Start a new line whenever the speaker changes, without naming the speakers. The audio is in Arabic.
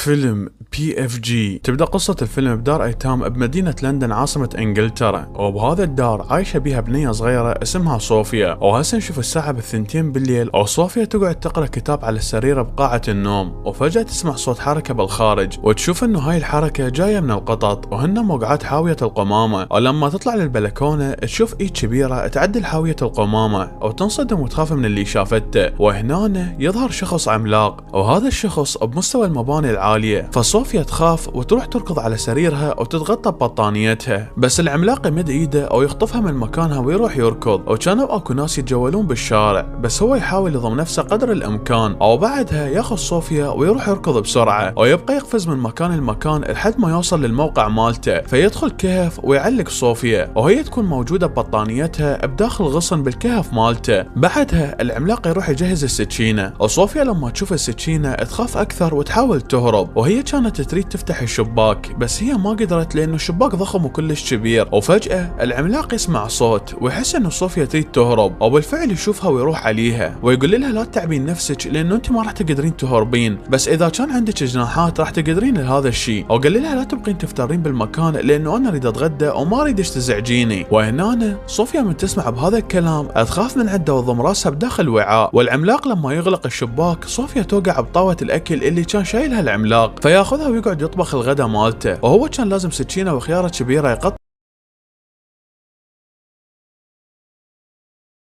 فيلم PFG. تبدأ قصة الفيلم بدار أيتام بمدينة لندن عاصمة إنجلترا، وبهذا الدار عايشة بيها بنية صغيرة اسمها صوفيا. وهسه نشوف الساعة بالثنتين بالليل، وصوفيا تقعد تقرأ كتاب على السرير بقاعة النوم، وفجأة تسمع صوت حركة بالخارج، وتشوف إنه هاي الحركة جاية من القطط وهن موقعات حاوية القمامة. ولما تطلع للبلكونة تشوف إيد كبيرة تعدل حاوية القمامة، وتنصدم وتخاف من اللي شافته. وهنا يظهر شخص عملاق، وهذا الشخص بمستوى المباني العالية. فصوفيا تخاف وتروح تركض على سريرها وتتغطى ببطانيتها، بس العملاق يمد ايده او يخطفها من مكانها ويروح يركض. وكانوا اكو ناس يتجولون بالشارع، بس هو يحاول يضم نفسه قدر الامكان. او بعدها ياخذ صوفيا ويروح يركض بسرعة، ويبقى يقفز من مكان لمكان لحد ما يوصل للموقع مالته. فيدخل كهف ويعلق صوفيا، وهي تكون موجودة ببطانيتها بداخل غصن بالكهف مالته. بعدها العملاق يروح يجهز السكينة، وصوفيا لما تشوف السكينة تخاف اكثر وتحاول تهرب. وهي كانت تريد تفتح الشباك، بس هي ما قدرت لانه الشباك ضخم وكلش كبير. وفجأة العملاق يسمع صوت ويحس انه صوفيا تريد تهرب، وبالفعل يشوفها ويروح عليها ويقول لها لا تتعبين نفسك لانه انت ما راح تقدرين تهربين، بس اذا كان عندك جناحات راح تقدرين لهذا الشيء. وقال لها لا تبقين تفترين بالمكان لانه انا اريد اتغدى وما اريدش تزعجيني. وهنا صوفيا من تسمع بهذا الكلام تخاف من عنده وتضم راسها بداخل وعاء. والعملاق لما يغلق الشباك صوفيا توقع بطاوة الاكل اللي كان شايلها العملاق، فياخذها ويقعد يطبخ الغداء مالته. وهو كان لازم سكينة وخيارة كبيرة يقطع